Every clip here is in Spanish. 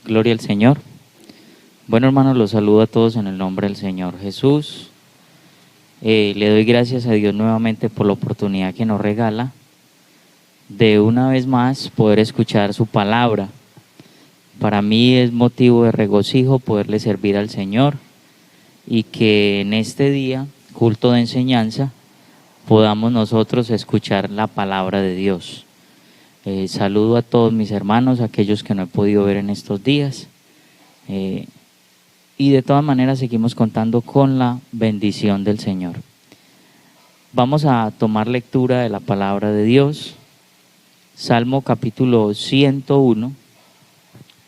Gloria al Señor. Bueno, hermanos, los saludo a todos en el nombre del Señor Jesús. Le doy gracias a Dios nuevamente por la oportunidad que nos regala de una vez más poder escuchar su palabra. Para mí es motivo de regocijo poderle servir al Señor y que en este día, culto de enseñanza, podamos nosotros escuchar la palabra de Dios. Saludo a todos mis hermanos, aquellos que no he podido ver en estos días. Y de todas maneras seguimos contando con la bendición del Señor. Vamos a tomar lectura de la palabra de Dios. Salmo capítulo 101,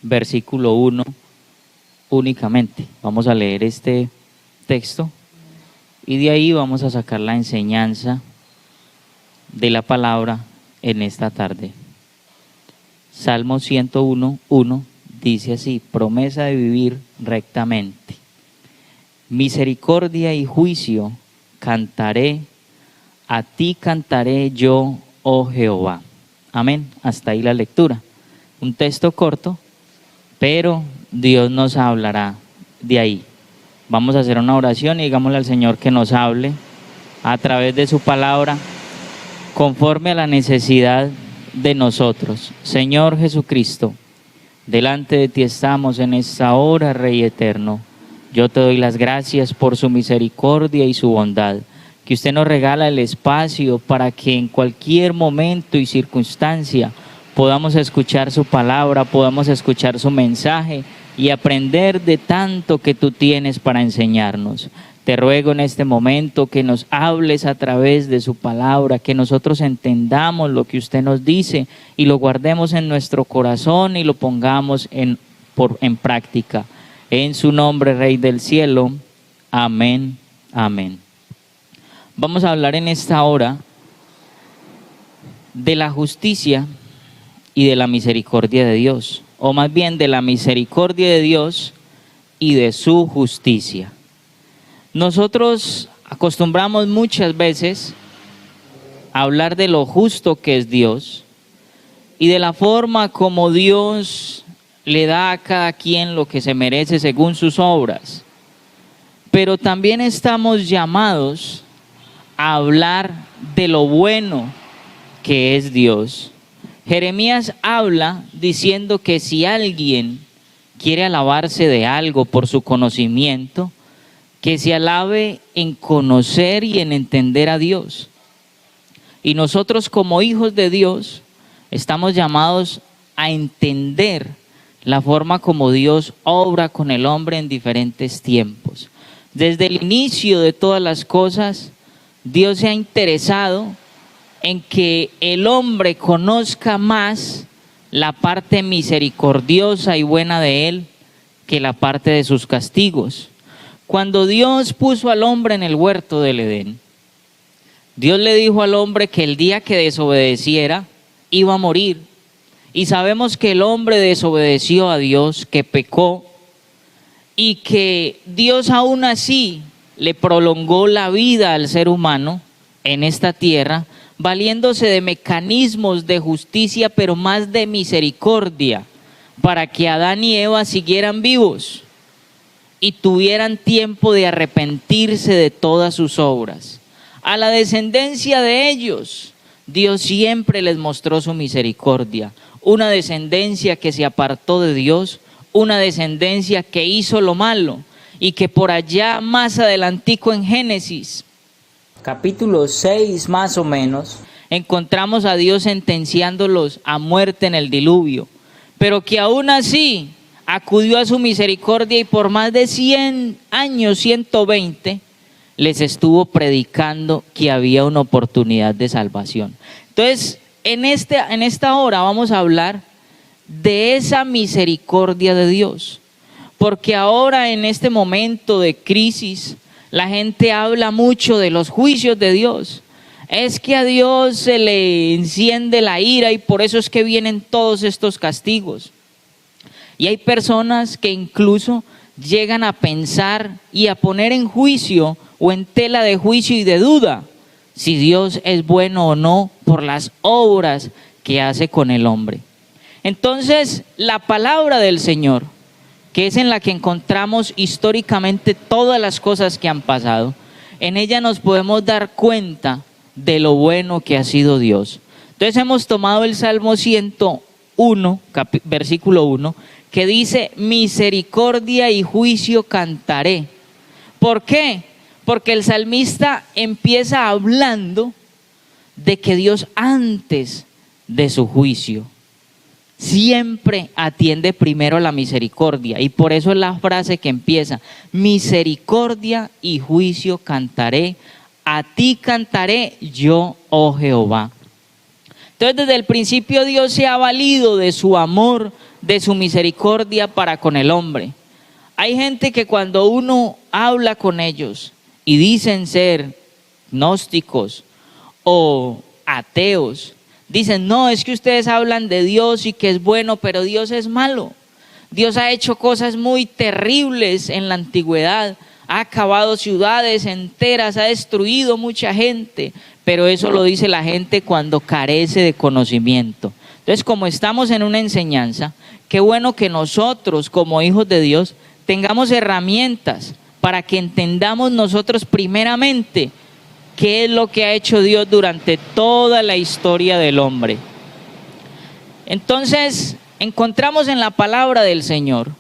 versículo 1 únicamente. Vamos a leer este texto y de ahí vamos a sacar la enseñanza de la palabra en esta tarde. Salmo 101:1 dice así: promesa de vivir rectamente. Misericordia y juicio cantaré, a ti cantaré yo, oh Jehová. Amén. Hasta ahí la lectura. Un texto corto, pero Dios nos hablará de ahí. Vamos a hacer una oración y digámosle al Señor que nos hable a través de su palabra, conforme a la necesidad de nosotros. Señor Jesucristo, delante de ti estamos en esta hora, Rey eterno. Yo te doy las gracias por su misericordia y su bondad, que usted nos regala el espacio para que en cualquier momento y circunstancia podamos escuchar su palabra, podamos escuchar su mensaje y aprender de tanto que tú tienes para enseñarnos. Te ruego en este momento que nos hables a través de su palabra, que nosotros entendamos lo que usted nos dice y lo guardemos en nuestro corazón y lo pongamos en práctica. En su nombre, Rey del cielo. Amén. Amén. Vamos a hablar en esta hora de la justicia y de la misericordia de Dios, o más bien de la misericordia de Dios y de su justicia. Nosotros acostumbramos muchas veces a hablar de lo justo que es Dios y de la forma como Dios le da a cada quien lo que se merece según sus obras. Pero también estamos llamados a hablar de lo bueno que es Dios. Jeremías habla diciendo que si alguien quiere alabarse de algo por su conocimiento, que se alabe en conocer y en entender a Dios. Y nosotros como hijos de Dios estamos llamados a entender la forma como Dios obra con el hombre en diferentes tiempos. Desde el inicio de todas las cosas, Dios se ha interesado en que el hombre conozca más la parte misericordiosa y buena de Él que la parte de sus castigos. Cuando Dios puso al hombre en el huerto del Edén, Dios le dijo al hombre que el día que desobedeciera iba a morir. Y sabemos que el hombre desobedeció a Dios, que pecó, y que Dios aún así le prolongó la vida al ser humano en esta tierra, valiéndose de mecanismos de justicia, pero más de misericordia, para que Adán y Eva siguieran vivos y tuvieran tiempo de arrepentirse de todas sus obras. A la descendencia de ellos, Dios siempre les mostró su misericordia. Una descendencia que se apartó de Dios, una descendencia que hizo lo malo y que por allá más adelantico en Génesis, capítulo 6 más o menos, encontramos a Dios sentenciándolos a muerte en el diluvio, pero que aún así acudió a su misericordia y por más de 100 años, 120, les estuvo predicando que había una oportunidad de salvación. Entonces, en esta hora vamos a hablar de esa misericordia de Dios, porque ahora en este momento de crisis, la gente habla mucho de los juicios de Dios. Es que a Dios se le enciende la ira y por eso es que vienen todos estos castigos. Y hay personas que incluso llegan a pensar y a poner en juicio o en tela de juicio y de duda si Dios es bueno o no por las obras que hace con el hombre. Entonces, la palabra del Señor, que es en la que encontramos históricamente todas las cosas que han pasado, en ella nos podemos dar cuenta de lo bueno que ha sido Dios. Entonces hemos tomado el Salmo 101, versículo 1, que dice: misericordia y juicio cantaré. ¿Por qué? Porque el salmista empieza hablando de que Dios, antes de su juicio, siempre atiende primero la misericordia, y por eso es la frase que empieza: misericordia y juicio cantaré, a ti cantaré yo, oh Jehová. Entonces, desde el principio Dios se ha valido de su amor, de su misericordia para con el hombre. Hay gente que cuando uno habla con ellos y dicen ser gnósticos o ateos, dicen: no, es que ustedes hablan de Dios y que es bueno, pero Dios es malo. Dios ha hecho cosas muy terribles en la antigüedad, ha acabado ciudades enteras, ha destruido mucha gente, pero eso lo dice la gente cuando carece de conocimiento. Entonces, como estamos en una enseñanza, qué bueno que nosotros, como hijos de Dios, tengamos herramientas para que entendamos nosotros primeramente qué es lo que ha hecho Dios durante toda la historia del hombre. Entonces, encontramos en la palabra del Señor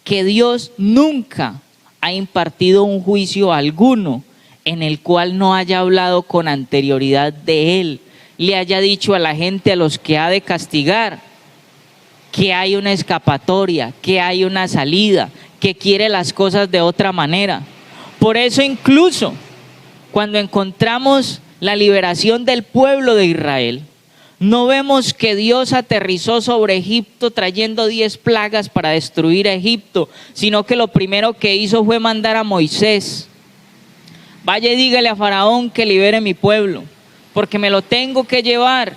que Dios nunca ha impartido un juicio alguno en el cual no haya hablado con anterioridad de Él, le haya dicho a la gente a los que ha de castigar que hay una escapatoria, que hay una salida, que quiere las cosas de otra manera. Por eso incluso cuando encontramos la liberación del pueblo de Israel, no vemos que Dios aterrizó sobre Egipto trayendo 10 plagas para destruir a Egipto, sino que lo primero que hizo fue mandar a Moisés: vaya y dígale a Faraón que libere mi pueblo, porque me lo tengo que llevar.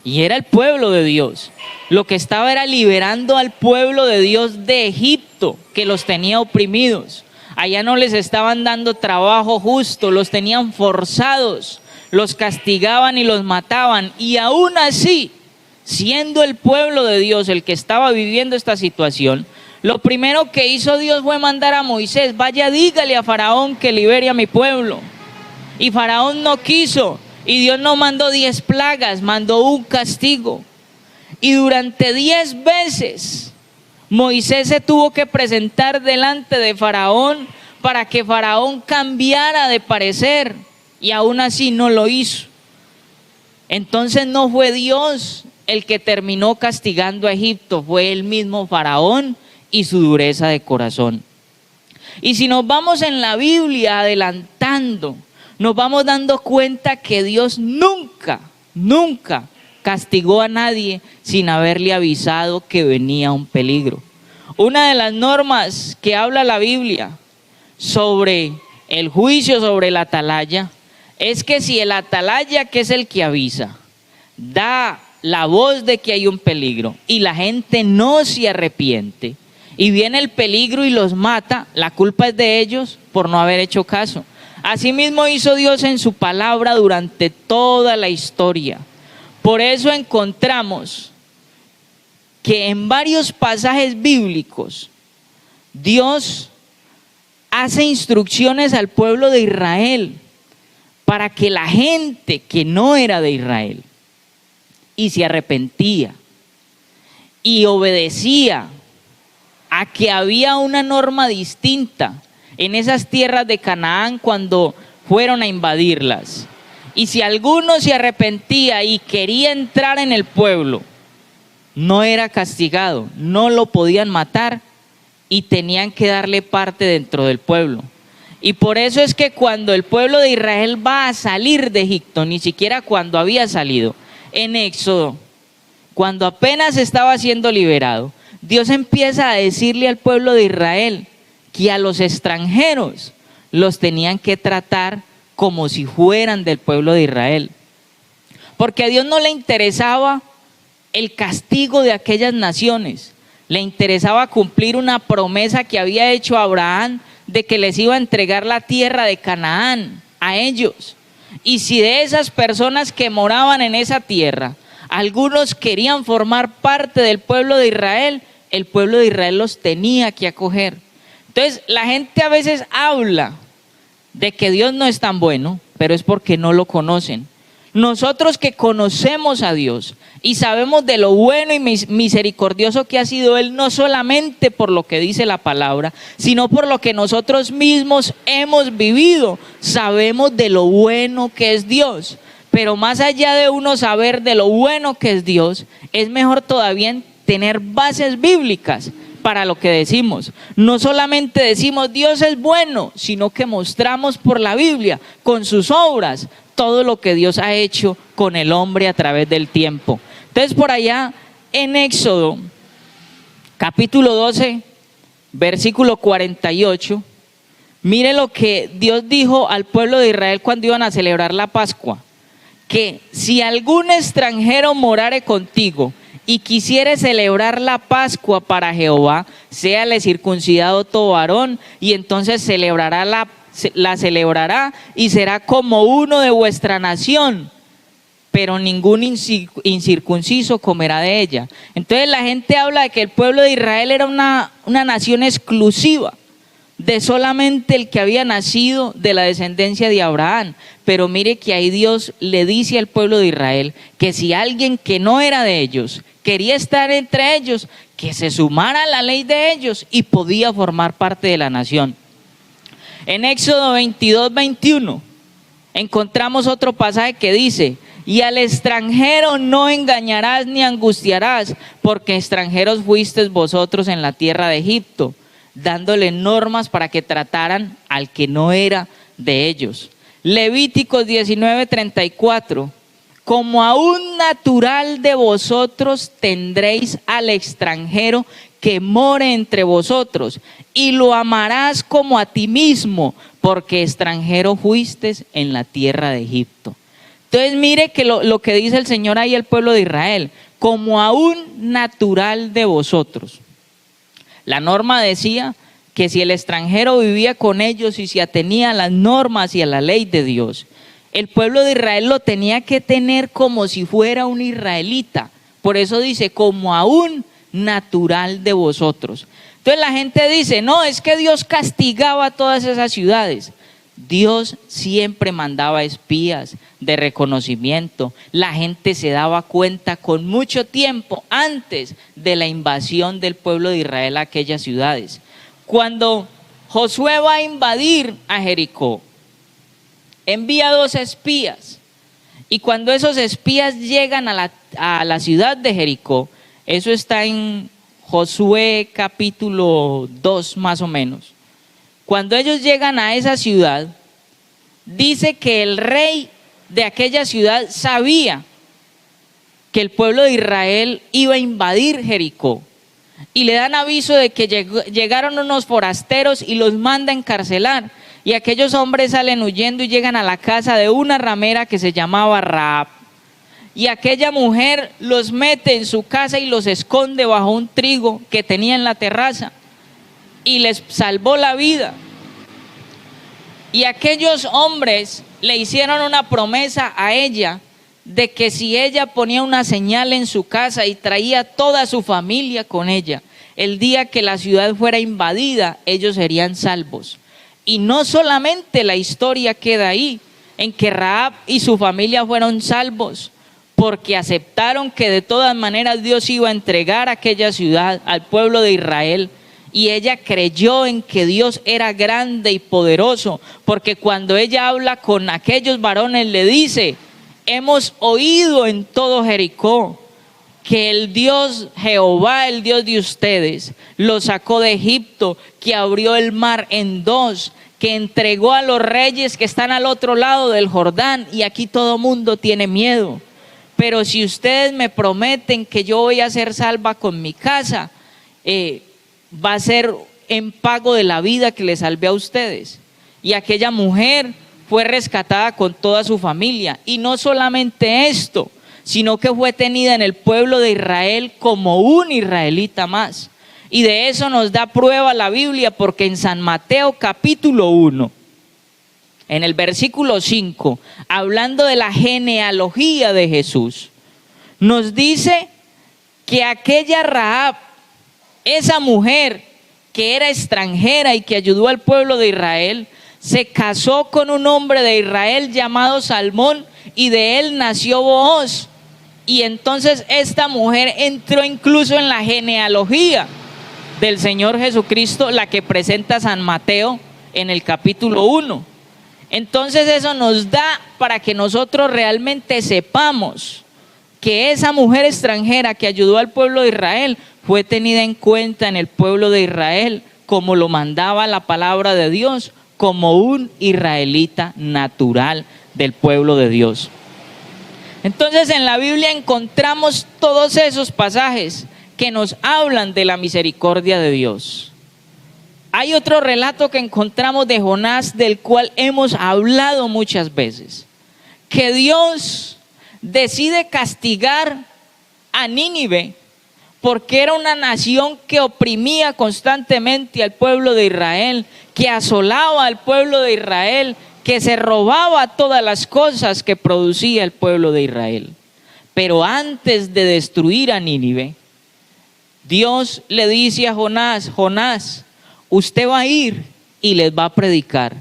Y era el pueblo de Dios. Lo que estaba era liberando al pueblo de Dios de Egipto, que los tenía oprimidos. Allá no les estaban dando trabajo justo, los tenían forzados, los castigaban y los mataban. Y aún así, siendo el pueblo de Dios el que estaba viviendo esta situación, lo primero que hizo Dios fue mandar a Moisés: vaya, dígale a Faraón que libere a mi pueblo. Y Faraón no quiso, y Dios no mandó 10 plagas, mandó un castigo. Y durante 10 veces Moisés se tuvo que presentar delante de Faraón para que Faraón cambiara de parecer, y aún así no lo hizo. Entonces no fue Dios el que terminó castigando a Egipto, fue el mismo Faraón y su dureza de corazón. Y si nos vamos en la Biblia adelantando, nos vamos dando cuenta que Dios nunca castigó a nadie sin haberle avisado que venía un peligro. Una de las normas que habla la Biblia sobre el juicio sobre el atalaya es que si el atalaya, que es el que avisa, da la voz de que hay un peligro y la gente no se arrepiente y viene el peligro y los mata, la culpa es de ellos por no haber hecho caso. Asimismo hizo Dios en su palabra durante toda la historia. Por eso encontramos que en varios pasajes bíblicos Dios hace instrucciones al pueblo de Israel para que la gente que no era de Israel y se arrepentía y obedecía a que había una norma distinta en esas tierras de Canaán cuando fueron a invadirlas. Y si alguno se arrepentía y quería entrar en el pueblo, no era castigado, no lo podían matar y tenían que darle parte dentro del pueblo. Y por eso es que cuando el pueblo de Israel va a salir de Egipto, ni siquiera cuando había salido, en Éxodo, cuando apenas estaba siendo liberado, Dios empieza a decirle al pueblo de Israel que a los extranjeros los tenían que tratar como si fueran del pueblo de Israel. Porque a Dios no le interesaba el castigo de aquellas naciones, le interesaba cumplir una promesa que había hecho Abraham de que les iba a entregar la tierra de Canaán a ellos. Y si de esas personas que moraban en esa tierra algunos querían formar parte del pueblo de Israel, el pueblo de Israel los tenía que acoger. Entonces, la gente a veces habla de que Dios no es tan bueno, pero es porque no lo conocen. Nosotros que conocemos a Dios y sabemos de lo bueno y misericordioso que ha sido Él, no solamente por lo que dice la palabra, sino por lo que nosotros mismos hemos vivido, sabemos de lo bueno que es Dios. Pero más allá de uno saber de lo bueno que es Dios, es mejor todavía tener bases bíblicas para lo que decimos. No solamente decimos Dios es bueno, sino que mostramos por la Biblia, con sus obras, todo lo que Dios ha hecho con el hombre a través del tiempo. Entonces, por allá en Éxodo, capítulo 12, versículo 48, mire lo que Dios dijo al pueblo de Israel cuando iban a celebrar la Pascua: que si algún extranjero morare contigo y quisiere celebrar la Pascua para Jehová, séale circuncidado todo varón, y entonces la celebrará y será como uno de vuestra nación, pero ningún incircunciso comerá de ella. Entonces la gente habla de que el pueblo de Israel era una nación exclusiva, de solamente el que había nacido de la descendencia de Abraham. Pero mire que ahí Dios le dice al pueblo de Israel que si alguien que no era de ellos quería estar entre ellos, que se sumara a la ley de ellos y podía formar parte de la nación. En Éxodo 22, 21 encontramos otro pasaje que dice: y al extranjero no engañarás ni angustiarás, porque extranjeros fuisteis vosotros en la tierra de Egipto, dándole normas para que trataran al que no era de ellos. Levíticos 19, 34: como a un natural de vosotros tendréis al extranjero que more entre vosotros, y lo amarás como a ti mismo, porque extranjero fuiste en la tierra de Egipto. Entonces mire que lo que dice el Señor ahí al pueblo de Israel: como a un natural de vosotros. La norma decía que si el extranjero vivía con ellos y se atenía a las normas y a la ley de Dios, el pueblo de Israel lo tenía que tener como si fuera un israelita. Por eso dice: como a un natural de vosotros. Entonces la gente dice: no, es que Dios castigaba a todas esas ciudades. Dios siempre mandaba espías de reconocimiento. La gente se daba cuenta con mucho tiempo antes de la invasión del pueblo de Israel a aquellas ciudades. Cuando Josué va a invadir a Jericó, envía 2 espías, y cuando esos espías llegan a la ciudad de Jericó, eso está en Josué capítulo 2 más o menos. Cuando ellos llegan a esa ciudad, dice que el rey de aquella ciudad sabía que el pueblo de Israel iba a invadir Jericó, y le dan aviso de que llegaron unos forasteros y los manda a encarcelar, y aquellos hombres salen huyendo y llegan a la casa de una ramera que se llamaba Rahab, y aquella mujer los mete en su casa y los esconde bajo un trigo que tenía en la terraza, y les salvó la vida. Y aquellos hombres le hicieron una promesa a ella de que si ella ponía una señal en su casa y traía toda su familia con ella, el día que la ciudad fuera invadida, ellos serían salvos. Y no solamente la historia queda ahí, en que Rahab y su familia fueron salvos, porque aceptaron que de todas maneras Dios iba a entregar aquella ciudad al pueblo de Israel, y ella creyó en que Dios era grande y poderoso, porque cuando ella habla con aquellos varones le dice: hemos oído en todo Jericó que el Dios Jehová, el Dios de ustedes, los sacó de Egipto, que abrió el mar en 2, que entregó a los reyes que están al otro lado del Jordán, y aquí todo mundo tiene miedo. Pero si ustedes me prometen que yo voy a ser salva con mi casa, va a ser en pago de la vida que le salvé a ustedes. Y aquella mujer fue rescatada con toda su familia. Y no solamente esto, sino que fue tenida en el pueblo de Israel como un israelita más. Y de eso nos da prueba la Biblia, porque en San Mateo capítulo 1, en el versículo 5, hablando de la genealogía de Jesús, nos dice que aquella Rahab, esa mujer que era extranjera y que ayudó al pueblo de Israel, se casó con un hombre de Israel llamado Salmón y de él nació Booz. Y entonces esta mujer entró incluso en la genealogía del Señor Jesucristo, la que presenta San Mateo en el capítulo 1. Entonces eso nos da para que nosotros realmente sepamos que esa mujer extranjera que ayudó al pueblo de Israel fue tenida en cuenta en el pueblo de Israel, como lo mandaba la palabra de Dios, como un israelita natural del pueblo de Dios. Entonces en la Biblia encontramos todos esos pasajes que nos hablan de la misericordia de Dios. Hay otro relato que encontramos de Jonás, del cual hemos hablado muchas veces, que Dios decide castigar a Nínive porque era una nación que oprimía constantemente al pueblo de Israel, que asolaba al pueblo de Israel, que se robaba todas las cosas que producía el pueblo de Israel. Pero antes de destruir a Nínive, Dios le dice a Jonás: Jonás, usted va a ir y les va a predicar.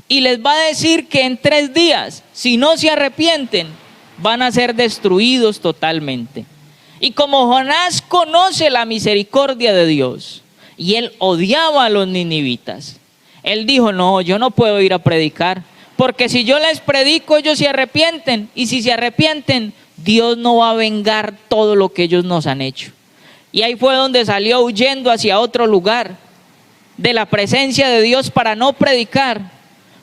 Y les va a decir que en 3 días, si no se arrepienten, van a ser destruidos totalmente. Y como Jonás conoce la misericordia de Dios, y él odiaba a los ninivitas, él dijo: no, yo no puedo ir a predicar, porque si yo les predico, ellos se arrepienten, y si se arrepienten, Dios no va a vengar todo lo que ellos nos han hecho. Y ahí fue donde salió huyendo hacia otro lugar de la presencia de Dios para no predicar,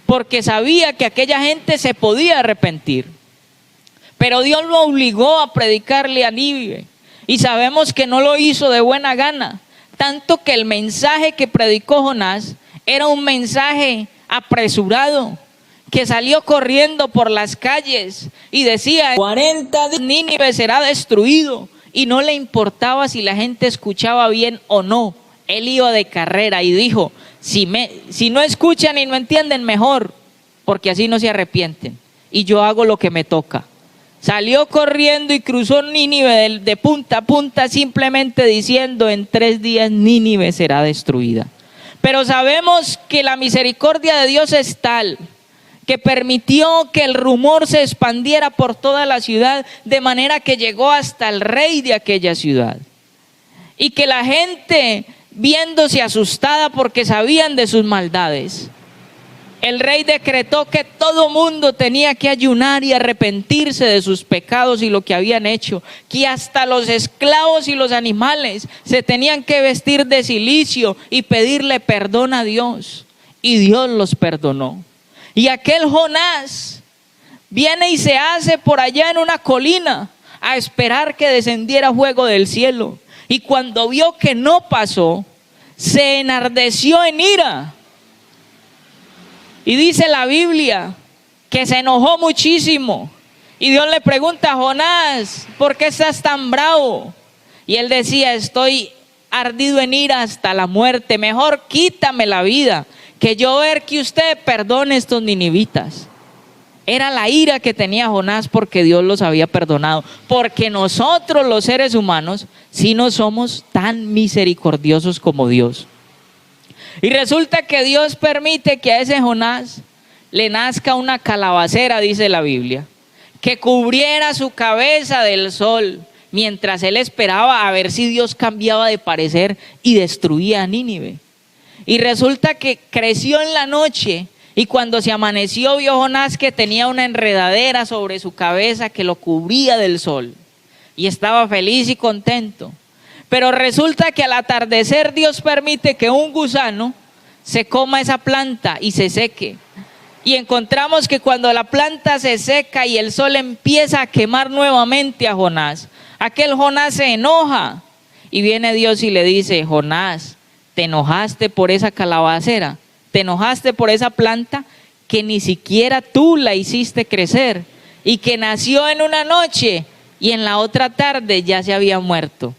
porque sabía que aquella gente se podía arrepentir. Pero Dios lo obligó a predicarle a Nínive, y sabemos que no lo hizo de buena gana, tanto que el mensaje que predicó Jonás era un mensaje apresurado, que salió corriendo por las calles y decía: 40 días Nínive será destruido, y no le importaba si la gente escuchaba bien o no. Él iba de carrera y dijo: si no escuchan y no entienden, mejor, porque así no se arrepienten, y yo hago lo que me toca. Salió corriendo y cruzó Nínive de punta a punta, simplemente diciendo: en 3 días Nínive será destruida. Pero sabemos que la misericordia de Dios es tal que permitió que el rumor se expandiera por toda la ciudad, de manera que llegó hasta el rey de aquella ciudad. Y que la gente, viéndose asustada porque sabían de sus maldades, el rey decretó que todo mundo tenía que ayunar y arrepentirse de sus pecados y lo que habían hecho, que hasta los esclavos y los animales se tenían que vestir de cilicio y pedirle perdón a Dios. Y Dios los perdonó. Y aquel Jonás viene y se hace por allá en una colina a esperar que descendiera fuego del cielo. Y cuando vio que no pasó, se enardeció en ira. Y dice la Biblia que se enojó muchísimo. Y Dios le pregunta: Jonás, ¿por qué estás tan bravo? Y él decía: estoy ardido en ira hasta la muerte. Mejor quítame la vida, que yo ver que usted perdone estos ninivitas. Era la ira que tenía Jonás porque Dios los había perdonado. Porque nosotros los seres humanos sí no somos tan misericordiosos como Dios. Y resulta que Dios permite que a ese Jonás le nazca una calabacera, dice la Biblia, que cubriera su cabeza del sol, mientras él esperaba a ver si Dios cambiaba de parecer y destruía a Nínive. Y resulta que creció en la noche, y cuando se amaneció vio Jonás que tenía una enredadera sobre su cabeza que lo cubría del sol, y estaba feliz y contento. Pero resulta que al atardecer Dios permite que un gusano se coma esa planta y se seque. Y encontramos que cuando la planta se seca y el sol empieza a quemar nuevamente a Jonás, aquel Jonás se enoja, y viene Dios y le dice: Jonás, ¿te enojaste por esa calabacera? ¿Te enojaste por esa planta que ni siquiera tú la hiciste crecer y que nació en una noche y en la otra tarde ya se había muerto?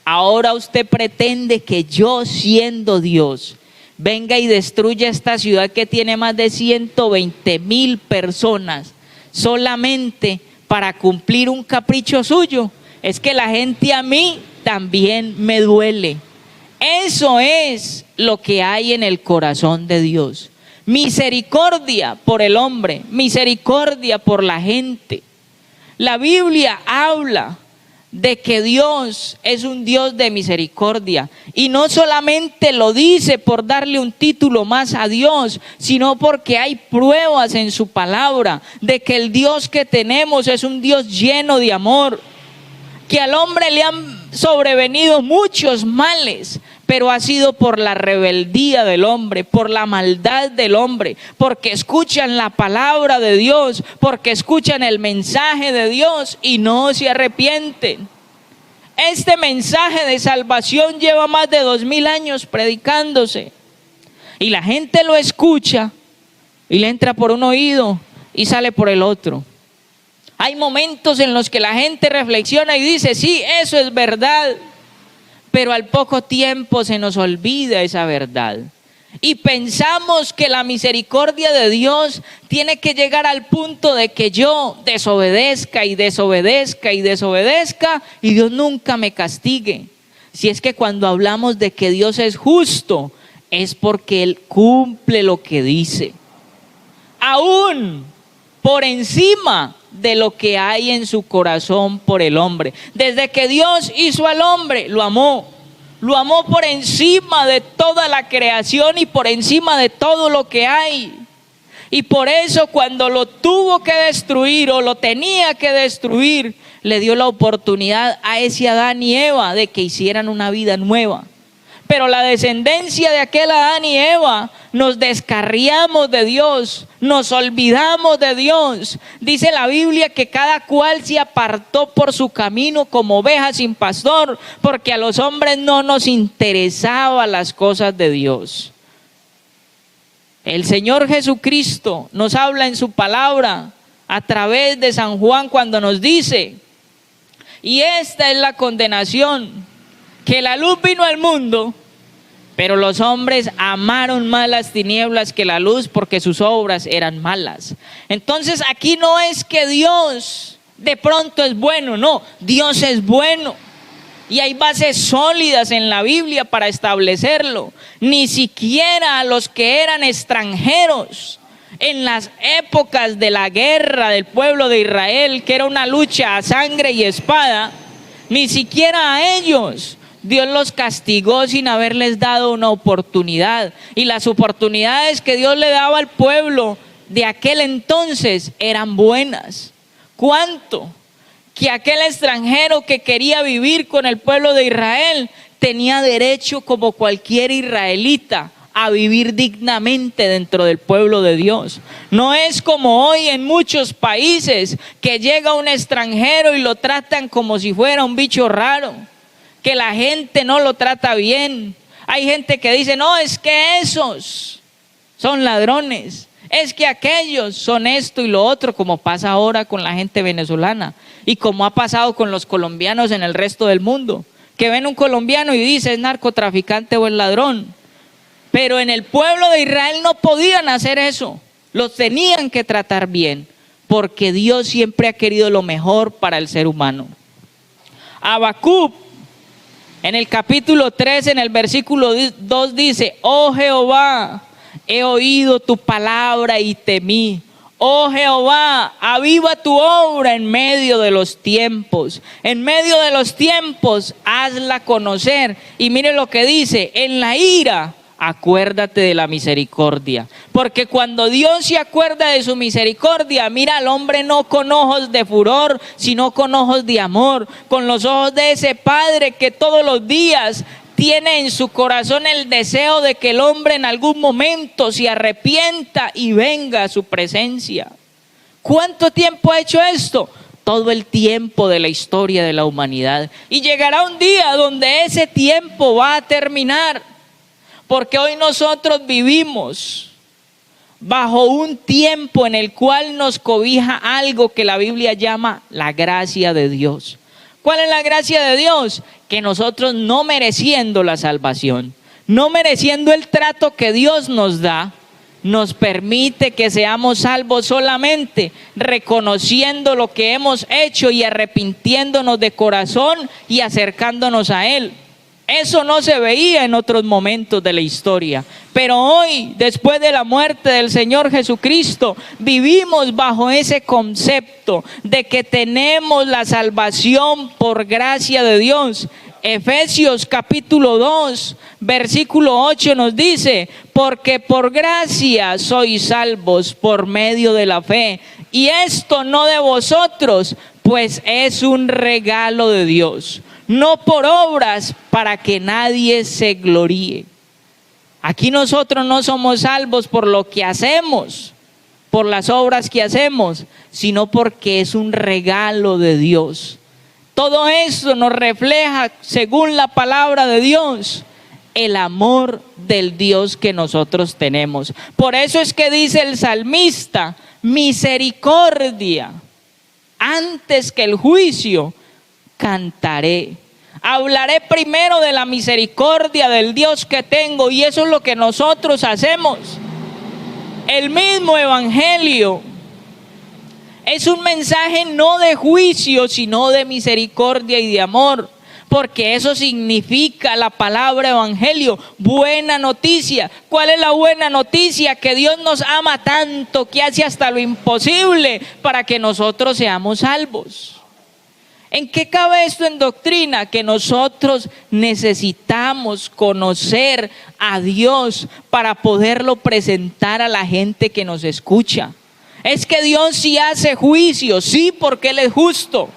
Ahora usted pretende que yo, siendo Dios, venga y destruya esta ciudad que tiene más de 120,000 personas solamente para cumplir un capricho suyo. es que la gente a mí también me duele. Eso es lo que hay en el corazón de Dios. Misericordia por el hombre, misericordia por la gente. La Biblia habla de que Dios es un Dios de misericordia, y no solamente lo dice por darle un título más a Dios, sino porque hay pruebas en su palabra de que el Dios que tenemos es un Dios lleno de amor, que al hombre le han sobrevenido muchos males, pero ha sido por la rebeldía del hombre, por la maldad del hombre, porque escuchan la palabra de Dios, porque escuchan el mensaje de Dios y no se arrepienten. Este mensaje de salvación lleva más de 2000 años predicándose, y la gente lo escucha y le entra por un oído y sale por el otro. Hay momentos en los que la gente reflexiona y dice, sí, eso es verdad, pero al poco tiempo se nos olvida esa verdad. Y pensamos que la misericordia de Dios tiene que llegar al punto de que yo desobedezca y desobedezca y desobedezca y Dios nunca me castigue. Si es que cuando hablamos de que Dios es justo, es porque Él cumple lo que dice, aún por encima de lo que hay en su corazón por el hombre. Desde que Dios hizo al hombre, lo amó por encima de toda la creación y por encima de todo lo que hay. Y por eso cuando lo tuvo que destruir o lo tenía que destruir, le dio la oportunidad a ese Adán y Eva de que hicieran una vida nueva. Pero la descendencia de aquel Adán y Eva, nos descarriamos de Dios, nos olvidamos de Dios. Dice la Biblia que cada cual se apartó por su camino como oveja sin pastor, porque a los hombres no nos interesaban las cosas de Dios. El Señor Jesucristo nos habla en su palabra a través de San Juan cuando nos dice, y esta es la condenación, que la luz vino al mundo, pero los hombres amaron más las tinieblas que la luz porque sus obras eran malas. Entonces aquí no es que Dios de pronto es bueno, no, Dios es bueno. Y hay bases sólidas en la Biblia para establecerlo. Ni siquiera a los que eran extranjeros en las épocas de la guerra del pueblo de Israel, que era una lucha a sangre y espada, ni siquiera a ellos Dios los castigó sin haberles dado una oportunidad. Y las oportunidades que Dios le daba al pueblo de aquel entonces eran buenas. ¿Cuánto? Que aquel extranjero que quería vivir con el pueblo de Israel tenía derecho como cualquier israelita a vivir dignamente dentro del pueblo de Dios. No es como hoy en muchos países que llega un extranjero y lo tratan como si fuera un bicho raro, que la gente no lo trata bien. Hay gente que dice, no, es que esos son ladrones, es que aquellos son esto y lo otro, como pasa ahora con la gente venezolana y como ha pasado con los colombianos en el resto del mundo, que ven un colombiano y dicen es narcotraficante o es ladrón. Pero en el pueblo de Israel no podían hacer eso, los tenían que tratar bien, porque Dios siempre ha querido lo mejor para el ser humano. Habacuc, en el capítulo 3, en el versículo 2 dice, oh Jehová, he oído tu palabra y temí. Oh Jehová, aviva tu obra en medio de los tiempos. En medio de los tiempos, hazla conocer. Y mire lo que dice, en la ira, acuérdate de la misericordia. Porque cuando Dios se acuerda de su misericordia, mira al hombre no con ojos de furor, sino con ojos de amor, con los ojos de ese Padre que todos los días tiene en su corazón el deseo de que el hombre en algún momento se arrepienta y venga a su presencia. ¿Cuánto tiempo ha hecho esto? Todo el tiempo de la historia de la humanidad. Y llegará un día donde ese tiempo va a terminar. Porque hoy nosotros vivimos bajo un tiempo en el cual nos cobija algo que la Biblia llama la gracia de Dios. ¿Cuál es la gracia de Dios? Que nosotros no mereciendo la salvación, no mereciendo el trato que Dios nos da, nos permite que seamos salvos solamente reconociendo lo que hemos hecho y arrepintiéndonos de corazón y acercándonos a Él. Eso no se veía en otros momentos de la historia, pero hoy, después de la muerte del Señor Jesucristo, vivimos bajo ese concepto de que tenemos la salvación por gracia de Dios. Efesios capítulo 2, versículo 8 nos dice: porque por gracia sois salvos por medio de la fe, y esto no de vosotros, pues es un regalo de Dios, no por obras, para que nadie se gloríe. Aquí nosotros no somos salvos por lo que hacemos, por las obras que hacemos, sino porque es un regalo de Dios. Todo eso nos refleja, según la palabra de Dios, el amor del Dios que nosotros tenemos. Por eso es que dice el salmista: misericordia antes que el juicio cantaré. Hablaré primero de la misericordia del Dios que tengo, y eso es lo que nosotros hacemos. El mismo evangelio es un mensaje no de juicio, sino de misericordia y de amor, porque eso significa la palabra evangelio, buena noticia. ¿Cuál es la buena noticia? Que Dios nos ama tanto que hace hasta lo imposible para que nosotros seamos salvos. ¿En qué cabe esto en doctrina? Que nosotros necesitamos conocer a Dios para poderlo presentar a la gente que nos escucha. Es que Dios sí hace juicio, sí, porque Él es justo.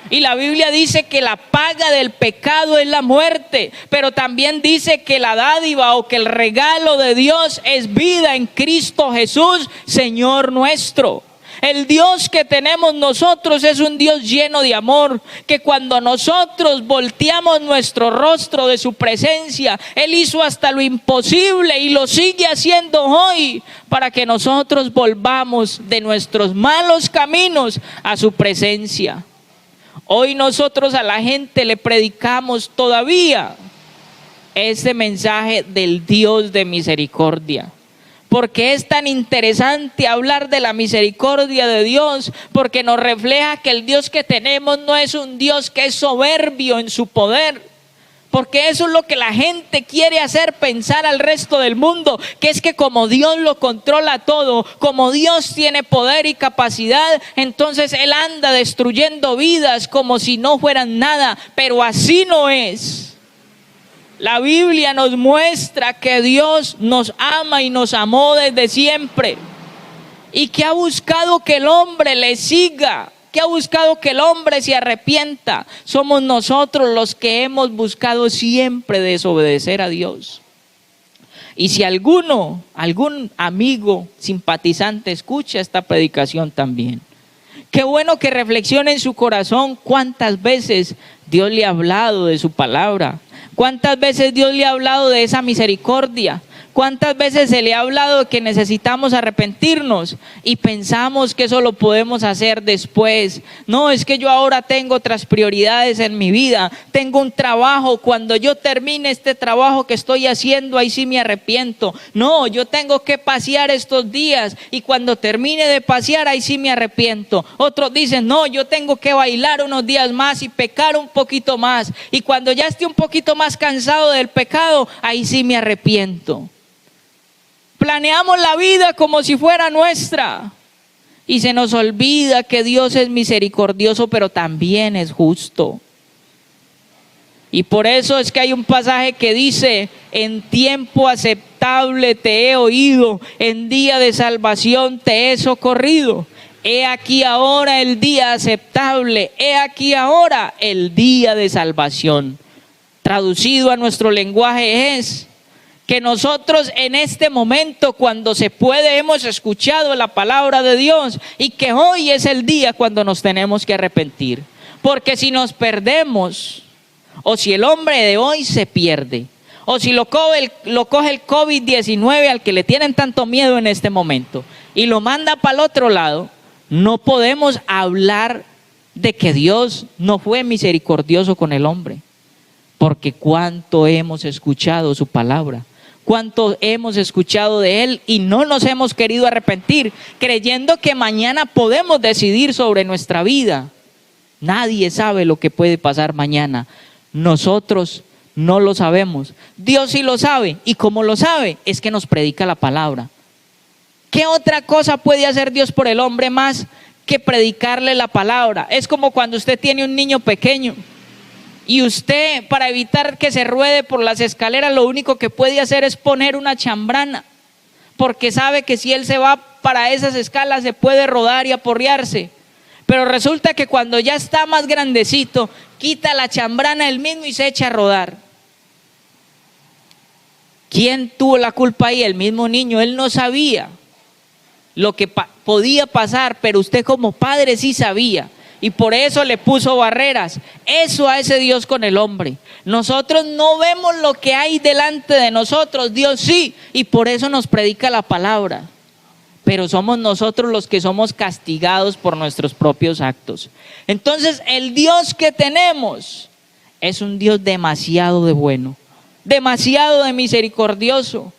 Y la Biblia dice que la paga del pecado es la muerte, pero también dice que la dádiva o que el regalo de Dios es vida en Cristo Jesús, Señor nuestro. El Dios que tenemos nosotros es un Dios lleno de amor, que cuando nosotros volteamos nuestro rostro de su presencia, Él hizo hasta lo imposible y lo sigue haciendo hoy para que nosotros volvamos de nuestros malos caminos a su presencia. Hoy nosotros a la gente le predicamos todavía ese mensaje del Dios de misericordia. Porque es tan interesante hablar de la misericordia de Dios, porque nos refleja que el Dios que tenemos no es un Dios que es soberbio en su poder, porque eso es lo que la gente quiere hacer pensar al resto del mundo, que es que como Dios lo controla todo, como Dios tiene poder y capacidad, entonces Él anda destruyendo vidas como si no fueran nada, pero así no es. La Biblia nos muestra que Dios nos ama y nos amó desde siempre, y que ha buscado que el hombre le siga, que ha buscado que el hombre se arrepienta. Somos nosotros los que hemos buscado siempre desobedecer a Dios. Y si algún amigo simpatizante escucha esta predicación también, qué bueno que reflexione en su corazón cuántas veces Dios le ha hablado de su palabra. ¿Cuántas veces Dios le ha hablado de esa misericordia? ¿Cuántas veces se le ha hablado de que necesitamos arrepentirnos y pensamos que eso lo podemos hacer después? No, es que yo ahora tengo otras prioridades en mi vida, tengo un trabajo, cuando yo termine este trabajo que estoy haciendo, ahí sí me arrepiento. No, yo tengo que pasear estos días y cuando termine de pasear, ahí sí me arrepiento. Otros dicen, no, yo tengo que bailar unos días más y pecar un poquito más, y cuando ya esté un poquito más cansado del pecado, ahí sí me arrepiento. Planeamos la vida como si fuera nuestra y se nos olvida que Dios es misericordioso, pero también es justo. Y por eso es que hay un pasaje que dice: en tiempo aceptable te he oído, en día de salvación te he socorrido. He aquí ahora el día aceptable, he aquí ahora el día de salvación. Traducido a nuestro lenguaje es que nosotros en este momento, cuando se puede, hemos escuchado la palabra de Dios, y que hoy es el día cuando nos tenemos que arrepentir. Porque si nos perdemos, o si el hombre de hoy se pierde, o si lo coge el COVID-19 al que le tienen tanto miedo en este momento y lo manda para el otro lado, no podemos hablar de que Dios no fue misericordioso con el hombre, porque cuánto hemos escuchado su palabra, cuánto hemos escuchado de Él y no nos hemos querido arrepentir, creyendo que mañana podemos decidir sobre nuestra vida. Nadie sabe lo que puede pasar mañana. Nosotros no lo sabemos. Dios sí lo sabe. ¿Y cómo lo sabe? Es que nos predica la palabra. ¿Qué otra cosa puede hacer Dios por el hombre más que predicarle la palabra? Es como cuando usted tiene un niño pequeño y usted, para evitar que se ruede por las escaleras, lo único que puede hacer es poner una chambrana, porque sabe que si él se va para esas escalas se puede rodar y aporrearse. Pero resulta que cuando ya está más grandecito, quita la chambrana él mismo y se echa a rodar. ¿Quién tuvo la culpa ahí? El mismo niño. Él no sabía lo que podía pasar, pero usted como padre sí sabía, y por eso le puso barreras. Eso hace Dios con el hombre. Nosotros no vemos lo que hay delante de nosotros, Dios sí, y por eso nos predica la palabra. Pero somos nosotros los que somos castigados por nuestros propios actos. Entonces el Dios que tenemos es un Dios demasiado de bueno, demasiado de misericordioso,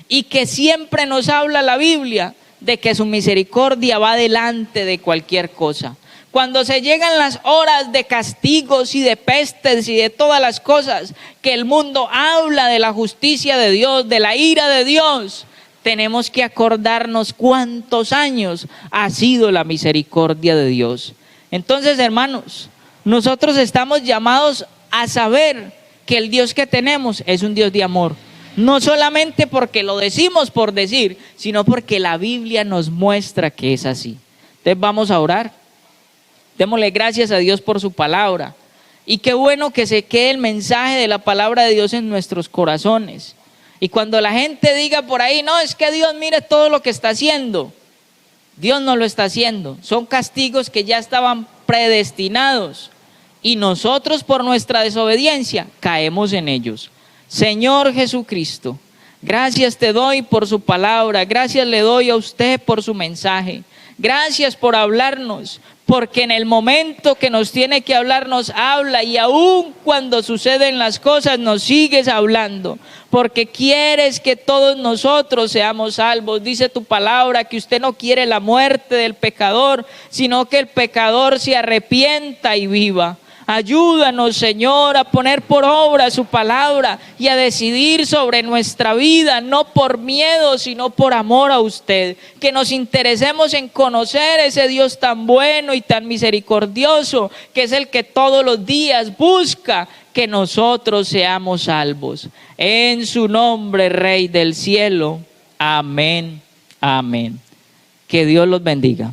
y que siempre nos habla la Biblia de que su misericordia va delante de cualquier cosa. Cuando se llegan las horas de castigos y de pestes y de todas las cosas, que el mundo habla de la justicia de Dios, de la ira de Dios, tenemos que acordarnos cuántos años ha sido la misericordia de Dios. Entonces, hermanos, nosotros estamos llamados a saber que el Dios que tenemos es un Dios de amor. No solamente porque lo decimos por decir, sino porque la Biblia nos muestra que es así. Entonces vamos a orar. Démosle gracias a Dios por su palabra. Y qué bueno que se quede el mensaje de la palabra de Dios en nuestros corazones. Y cuando la gente diga por ahí, no, es que Dios mire todo lo que está haciendo. Dios no lo está haciendo. Son castigos que ya estaban predestinados. Y nosotros por nuestra desobediencia caemos en ellos. Señor Jesucristo, gracias te doy por su palabra, gracias le doy a usted por su mensaje, gracias por hablarnos, porque en el momento que nos tiene que hablar nos habla, y aún cuando suceden las cosas nos sigues hablando, porque quieres que todos nosotros seamos salvos. Dice tu palabra que usted no quiere la muerte del pecador, sino que el pecador se arrepienta y viva. Ayúdanos, Señor, a poner por obra su palabra y a decidir sobre nuestra vida, no por miedo, sino por amor a usted. Que nos interesemos en conocer ese Dios tan bueno y tan misericordioso, que es el que todos los días busca que nosotros seamos salvos. En su nombre, Rey del cielo. Amén. Amén. Que Dios los bendiga.